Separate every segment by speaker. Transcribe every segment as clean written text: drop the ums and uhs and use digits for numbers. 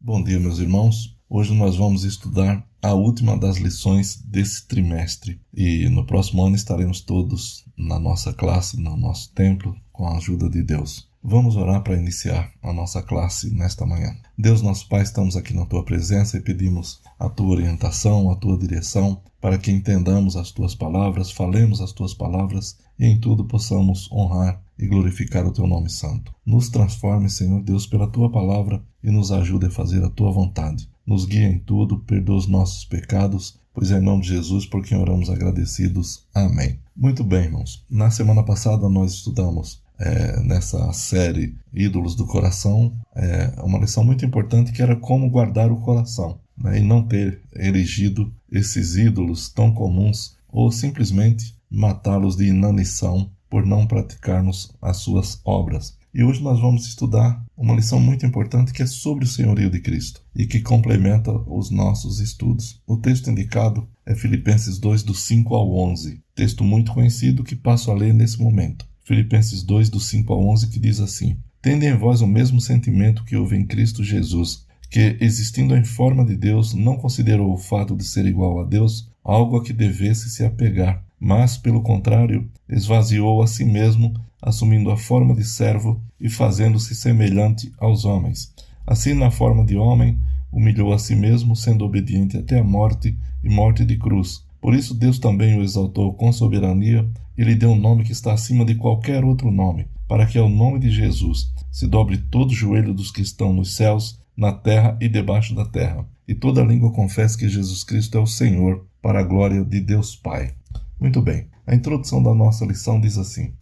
Speaker 1: Bom dia, meus irmãos. Hoje nós vamos estudar a última das lições desse trimestre e no próximo ano estaremos todos na nossa classe, no nosso templo, com a ajuda de Deus. Vamos orar para iniciar a nossa classe nesta manhã. Deus, nosso Pai, estamos aqui na Tua presença e pedimos a Tua orientação, a Tua direção, para que entendamos as Tuas palavras, falemos as Tuas palavras e em tudo possamos honrar e glorificar o Teu nome santo. Nos transforme, Senhor Deus, pela Tua palavra e nos ajude a fazer a Tua vontade. Nos guia em tudo, perdoa os nossos pecados, pois é em nome de Jesus por quem oramos agradecidos. Amém. Muito bem, irmãos. Na semana passada nós estudamos nessa série Ídolos do Coração, uma lição muito importante que era como guardar o coração, e não ter erigido esses ídolos tão comuns ou simplesmente matá-los de inanição por não praticarmos as suas obras. E hoje nós vamos estudar uma lição muito importante que é sobre o senhorio de Cristo e que complementa os nossos estudos. O texto indicado é Filipenses 2, do 5 ao 11, texto muito conhecido que passo a ler nesse momento. Filipenses 2, do 5 ao 11, que diz assim: Tende em vós o mesmo sentimento que houve em Cristo Jesus, que, existindo em forma de Deus, não considerou o fato de ser igual a Deus algo a que devesse se apegar, mas, pelo contrário, esvaziou a si mesmo, assumindo a forma de servo e fazendo-se semelhante aos homens. Assim, na forma de homem, humilhou a si mesmo, sendo obediente até a morte e morte de cruz. Por isso Deus também o exaltou com soberania e lhe deu um nome que está acima de qualquer outro nome, para que ao nome de Jesus se dobre todo o joelho dos que estão nos céus, na terra e debaixo da terra, e toda língua confesse que Jesus Cristo é o Senhor, para a glória de Deus Pai. Muito bem, a introdução da nossa lição diz assim: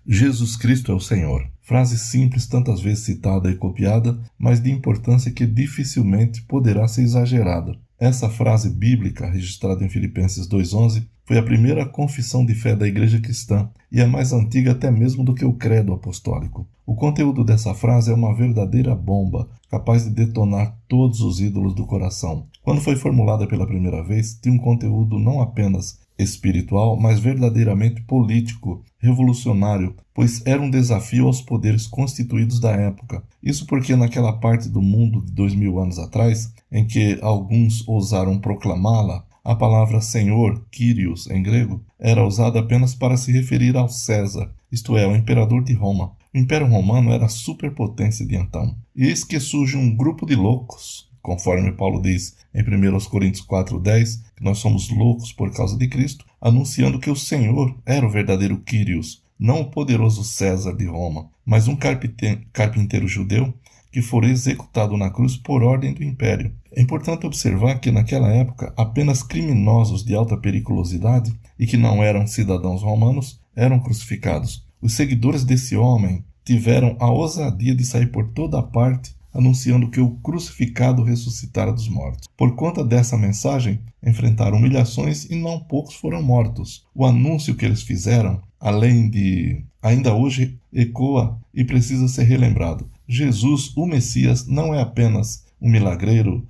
Speaker 1: Jesus Cristo é o Senhor. Frase simples, tantas vezes citada e copiada, mas de importância que dificilmente poderá ser exagerada. Essa frase bíblica, registrada em Filipenses 2,11, foi a primeira confissão de fé da Igreja Cristã e é mais antiga até mesmo do que o credo apostólico. O conteúdo dessa frase é uma verdadeira bomba, capaz de detonar todos os ídolos do coração. Quando foi formulada pela primeira vez, tinha um conteúdo não apenas espiritual, mas verdadeiramente político, revolucionário, pois era um desafio aos poderes constituídos da época. Isso porque naquela parte do mundo de 2000 anos atrás, em que alguns ousaram proclamá-la, a palavra Senhor, Kyrios em grego, era usada apenas para se referir ao César, isto é, ao imperador de Roma. O Império Romano era a superpotência de então. E eis que surge um grupo de loucos, conforme Paulo diz em 1 Coríntios 4,10, que nós somos loucos por causa de Cristo, anunciando que o Senhor era o verdadeiro Kyrios, não o poderoso César de Roma, mas um carpinteiro judeu que fora executado na cruz por ordem do império. É importante observar que naquela época apenas criminosos de alta periculosidade e que não eram cidadãos romanos eram crucificados. Os seguidores desse homem tiveram a ousadia de sair por toda a parte anunciando que o crucificado ressuscitara dos mortos. Por conta dessa mensagem, enfrentaram humilhações e não poucos foram mortos. O anúncio que eles fizeram, além de ainda hoje ecoa e precisa ser relembrado. Jesus, o Messias, não é apenas um milagreiro,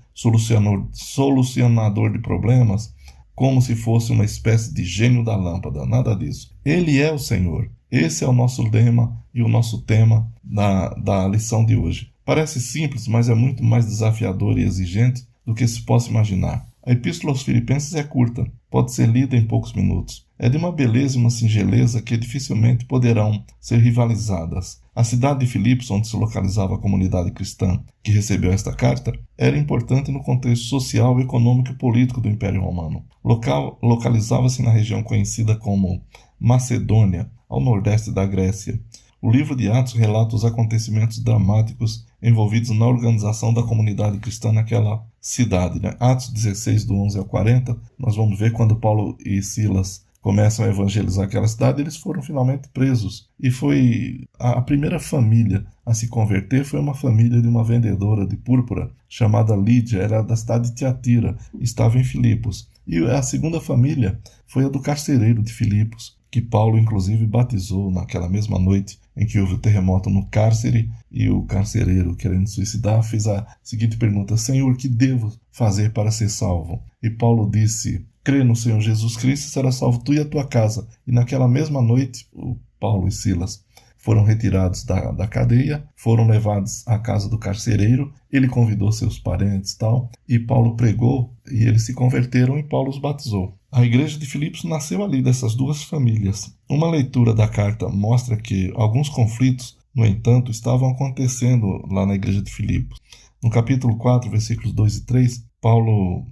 Speaker 1: solucionador de problemas, como se fosse uma espécie de gênio da lâmpada, nada disso. Ele é o Senhor. Esse é o nosso lema e o nosso tema da lição de hoje. Parece simples, mas é muito mais desafiador e exigente do que se possa imaginar. A Epístola aos Filipenses é curta, pode ser lida em poucos minutos. É de uma beleza e uma singeleza que dificilmente poderão ser rivalizadas. A cidade de Filipos, onde se localizava a comunidade cristã que recebeu esta carta, era importante no contexto social, econômico e político do Império Romano. Localizava-se na região conhecida como Macedônia, ao nordeste da Grécia. O livro de Atos relata os acontecimentos dramáticos envolvidos na organização da comunidade cristã naquela cidade. Atos 16, do 11 ao 40, nós vamos ver quando Paulo e Silas começam a evangelizar aquela cidade, eles foram finalmente presos. E foi a primeira família a se converter, foi uma família de uma vendedora de púrpura chamada Lídia, era da cidade de Tiatira, estava em Filipos. E a segunda família foi a do carcereiro de Filipos, que Paulo inclusive batizou naquela mesma noite em que houve o terremoto no cárcere, e o carcereiro, querendo suicidar, fez a seguinte pergunta: Senhor, que devo fazer para ser salvo? E Paulo disse: crê no Senhor Jesus Cristo e será salvo tu e a tua casa. E naquela mesma noite, o Paulo e Silas foram retirados da cadeia, foram levados à casa do carcereiro, ele convidou seus parentes e tal, e Paulo pregou, e eles se converteram e Paulo os batizou. A igreja de Filipos nasceu ali dessas duas famílias. Uma leitura da carta mostra que alguns conflitos, no entanto, estavam acontecendo lá na igreja de Filipos. No capítulo 4, versículos 2 e 3, Paulo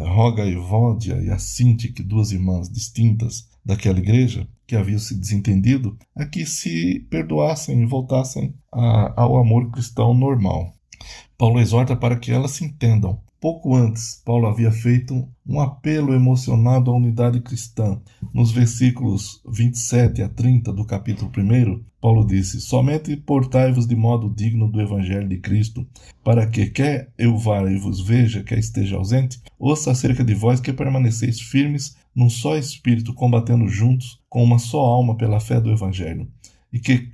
Speaker 1: roga a Evódia e a Síntique, duas irmãs distintas daquela igreja, que haviam se desentendido, a que se perdoassem e voltassem ao amor cristão normal. Paulo exorta para que elas se entendam. Pouco antes, Paulo havia feito um apelo emocionado à unidade cristã. Nos versículos 27 a 30 do capítulo 1, Paulo disse: somente portai-vos de modo digno do evangelho de Cristo, para que, quer eu vá e vos veja, quer esteja ausente, ouça acerca de vós que permaneceis firmes num só espírito, combatendo juntos com uma só alma pela fé do evangelho, e que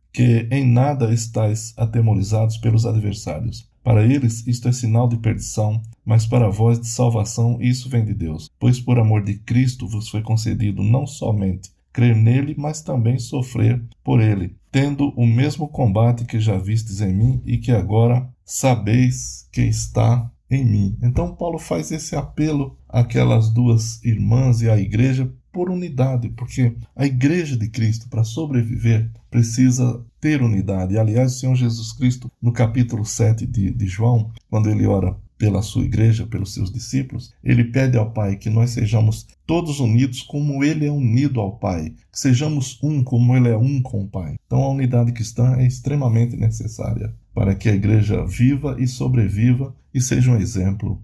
Speaker 1: em nada estáis atemorizados pelos adversários. Para eles isto é sinal de perdição, mas para vós de salvação, isso vem de Deus. Pois por amor de Cristo vos foi concedido não somente crer nele, mas também sofrer por ele, tendo o mesmo combate que já vistes em mim e que agora sabeis que está em mim. Então Paulo faz esse apelo àquelas duas irmãs e à igreja por unidade, porque a igreja de Cristo, para sobreviver, precisa ter unidade. E, aliás, o Senhor Jesus Cristo, no capítulo 7 de João, quando ele ora pela sua igreja, pelos seus discípulos, ele pede ao Pai que nós sejamos todos unidos como ele é unido ao Pai, que sejamos um como ele é um com o Pai. Então a unidade cristã é extremamente necessária para que a igreja viva e sobreviva e seja um exemplo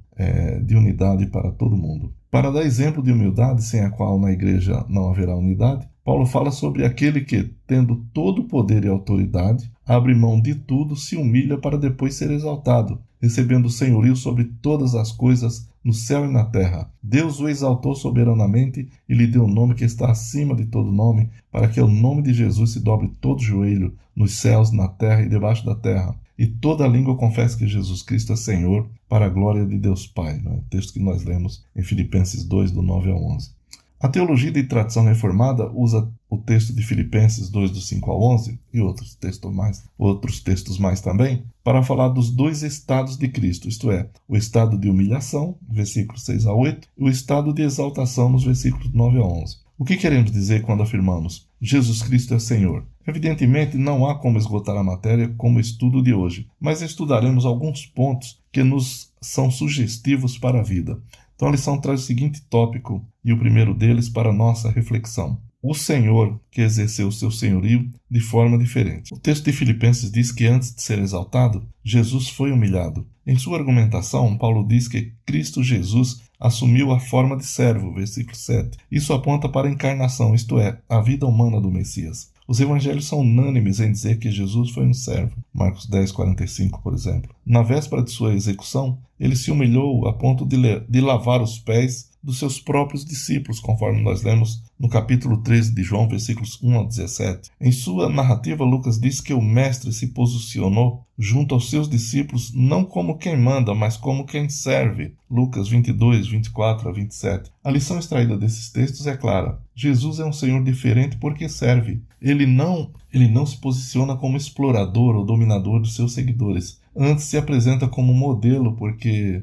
Speaker 1: de unidade para todo mundo. Para dar exemplo de humildade, sem a qual na igreja não haverá unidade, Paulo fala sobre aquele que, tendo todo o poder e autoridade, abre mão de tudo, se humilha para depois ser exaltado, recebendo o senhorio sobre todas as coisas no céu e na terra. Deus o exaltou soberanamente e lhe deu um nome que está acima de todo nome, para que o nome de Jesus se dobre todo joelho, nos céus, na terra e debaixo da terra, e toda língua confesse que Jesus Cristo é Senhor, para a glória de Deus Pai. Texto que nós lemos em Filipenses 2, do 9 ao 11. A teologia de tradição reformada usa o texto de Filipenses 2, do 5 ao 11, e outros textos mais também, para falar dos dois estados de Cristo, isto é, o estado de humilhação, versículos 6 a 8, e o estado de exaltação, nos versículos 9 a 11. O que queremos dizer quando afirmamos Jesus Cristo é Senhor? Evidentemente, não há como esgotar a matéria como o estudo de hoje, mas estudaremos alguns pontos que nos são sugestivos para a vida. Então a lição traz o seguinte tópico, e o primeiro deles para nossa reflexão: o Senhor que exerceu o seu senhorio de forma diferente. O texto de Filipenses diz que antes de ser exaltado, Jesus foi humilhado. Em sua argumentação, Paulo diz que Cristo Jesus assumiu a forma de servo, versículo 7. Isso aponta para a encarnação, isto é, a vida humana do Messias. Os evangelhos são unânimes em dizer que Jesus foi um servo. Marcos 10, 45, por exemplo. Na véspera de sua execução, ele se humilhou a ponto de lavar os pés dos seus próprios discípulos, conforme nós lemos no capítulo 13 de João, versículos 1 a 17. Em sua narrativa, Lucas diz que o mestre se posicionou junto aos seus discípulos não como quem manda, mas como quem serve. Lucas 22, 24 a 27. A lição extraída desses textos é clara. Jesus é um Senhor diferente porque serve. Ele não se posiciona como explorador ou dominador dos seus seguidores. Antes se apresenta como modelo porque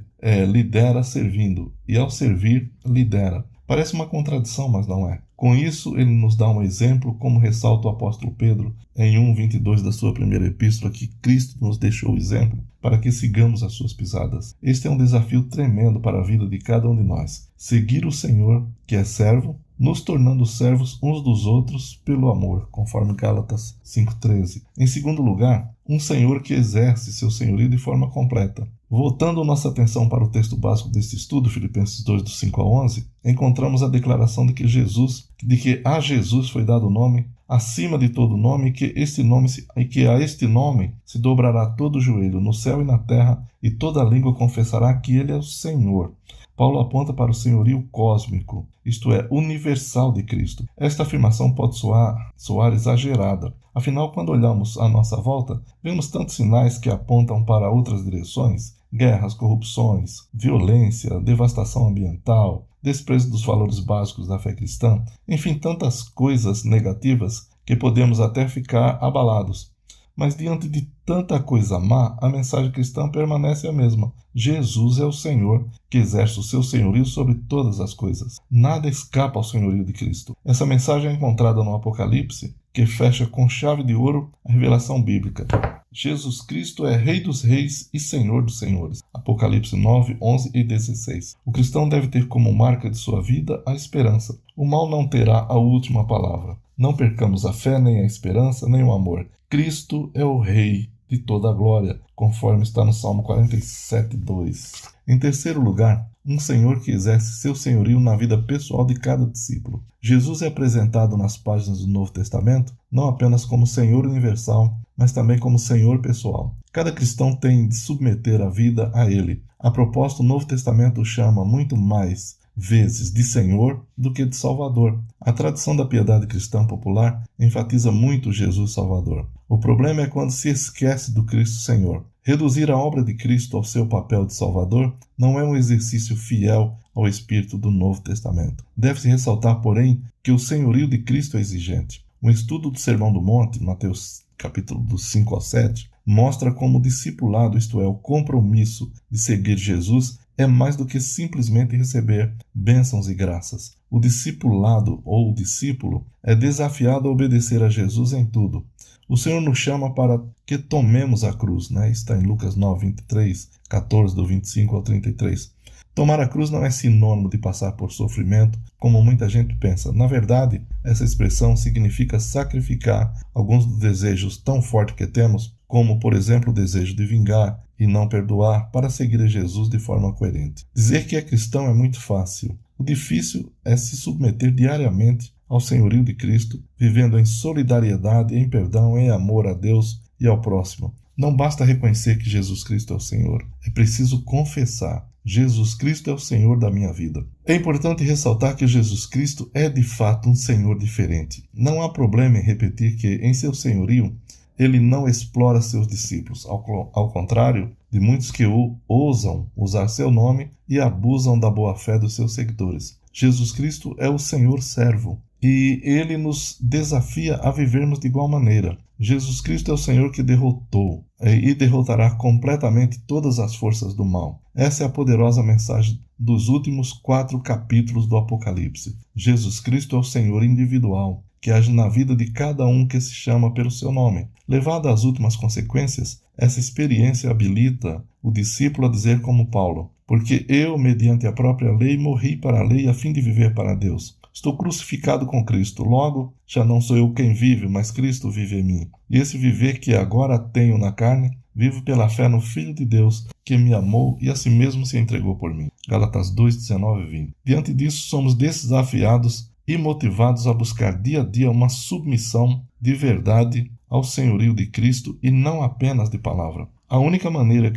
Speaker 1: lidera servindo, e ao servir, lidera. Parece uma contradição, mas não é. Com isso, ele nos dá um exemplo, como ressalta o apóstolo Pedro em 1:22 da sua primeira epístola, que Cristo nos deixou o exemplo para que sigamos as suas pisadas. Este é um desafio tremendo para a vida de cada um de nós. Seguir o Senhor, que é servo, nos tornando servos uns dos outros pelo amor, conforme Gálatas 5:13. Em segundo lugar, um Senhor que exerce seu senhorio de forma completa. Voltando nossa atenção para o texto básico deste estudo, Filipenses 2, do 5 a 11, encontramos a declaração de que a Jesus foi dado o nome acima de todo nome, e que a este nome se dobrará todo o joelho no céu e na terra, e toda língua confessará que ele é o Senhor. Paulo aponta para o senhorio cósmico, isto é, universal de Cristo. Esta afirmação pode soar exagerada. Afinal, quando olhamos à nossa volta, vemos tantos sinais que apontam para outras direções: guerras, corrupções, violência, devastação ambiental, desprezo dos valores básicos da fé cristã, enfim, tantas coisas negativas que podemos até ficar abalados. Mas diante de tanta coisa má, a mensagem cristã permanece a mesma. Jesus é o Senhor, que exerce o seu senhorio sobre todas as coisas. Nada escapa ao senhorio de Cristo. Essa mensagem é encontrada no Apocalipse, que fecha com chave de ouro a revelação bíblica. Jesus Cristo é Rei dos Reis e Senhor dos Senhores. Apocalipse 9, 11 e 16. O cristão deve ter como marca de sua vida a esperança. O mal não terá a última palavra. Não percamos a fé, nem a esperança, nem o amor. Cristo é o Rei de toda a glória, conforme está no Salmo 47, 2. Em terceiro lugar, um Senhor que exerce seu senhorio na vida pessoal de cada discípulo. Jesus é apresentado nas páginas do Novo Testamento não apenas como Senhor universal, mas também como Senhor pessoal. Cada cristão tem de submeter a vida a Ele. A propósito, o Novo Testamento o chama muito mais vezes de Senhor do que de Salvador. A tradição da piedade cristã popular enfatiza muito Jesus Salvador. O problema é quando se esquece do Cristo Senhor. Reduzir a obra de Cristo ao seu papel de Salvador não é um exercício fiel ao espírito do Novo Testamento. Deve-se ressaltar, porém, que o senhorio de Cristo é exigente. Um estudo do Sermão do Monte, Mateus capítulo dos 5 ao 7, mostra como o discipulado, isto é, o compromisso de seguir Jesus, é mais do que simplesmente receber bênçãos e graças. O discipulado, ou o discípulo, é desafiado a obedecer a Jesus em tudo. O Senhor nos chama para que tomemos a cruz, Está em Lucas 9, 23, 14, do 25 ao 33. Tomar a cruz não é sinônimo de passar por sofrimento, como muita gente pensa. Na verdade, essa expressão significa sacrificar alguns dos desejos tão fortes que temos, como, por exemplo, o desejo de vingar e não perdoar, para seguir a Jesus de forma coerente. Dizer que é cristão é muito fácil. O difícil é se submeter diariamente ao senhorio de Cristo, vivendo em solidariedade, em perdão, em amor a Deus e ao próximo. Não basta reconhecer que Jesus Cristo é o Senhor. É preciso confessar: Jesus Cristo é o Senhor da minha vida. É importante ressaltar que Jesus Cristo é de fato um Senhor diferente. Não há problema em repetir que, em seu senhorio, ele não explora seus discípulos, ao contrário de muitos que ousam usar seu nome e abusam da boa-fé dos seus seguidores. Jesus Cristo é o Senhor servo e ele nos desafia a vivermos de igual maneira. Jesus Cristo é o Senhor que derrotou e derrotará completamente todas as forças do mal. Essa é a poderosa mensagem dos últimos 4 capítulos do Apocalipse. Jesus Cristo é o Senhor individual, que age na vida de cada um que se chama pelo seu nome. Levada às últimas consequências, essa experiência habilita o discípulo a dizer como Paulo: porque eu, mediante a própria lei, morri para a lei a fim de viver para Deus. Estou crucificado com Cristo, logo já não sou eu quem vive, mas Cristo vive em mim. E esse viver que agora tenho na carne, vivo pela fé no Filho de Deus, que me amou e a si mesmo se entregou por mim. Gálatas 2, 19 e 20. Diante disso, somos desafiados e motivados a buscar dia a dia uma submissão de verdade ao senhorio de Cristo e não apenas de palavra. A única maneira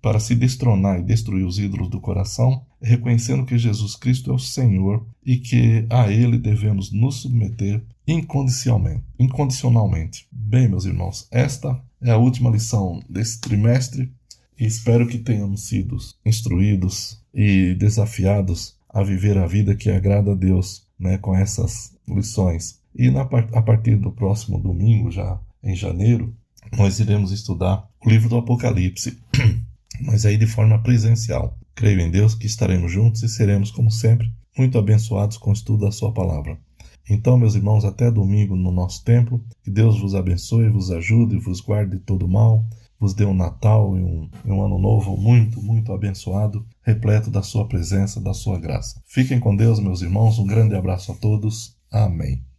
Speaker 1: para se destronar e destruir os ídolos do coração é reconhecendo que Jesus Cristo é o Senhor e que a Ele devemos nos submeter incondicionalmente. Bem, meus irmãos, esta é a última lição desse trimestre e espero que tenhamos sido instruídos e desafiados a viver a vida que agrada a Deus, com essas lições. E a partir do próximo domingo, já em janeiro, nós iremos estudar o livro do Apocalipse, mas aí de forma presencial. Creio em Deus que estaremos juntos e seremos, como sempre, muito abençoados com o estudo da sua palavra. Então, meus irmãos, até domingo no nosso templo. Que Deus vos abençoe, vos ajude, vos guarde de todo mal, vos dê um Natal e um Ano Novo muito, muito abençoado, repleto da sua presença, da sua graça. Fiquem com Deus, meus irmãos. Um grande abraço a todos. Amém.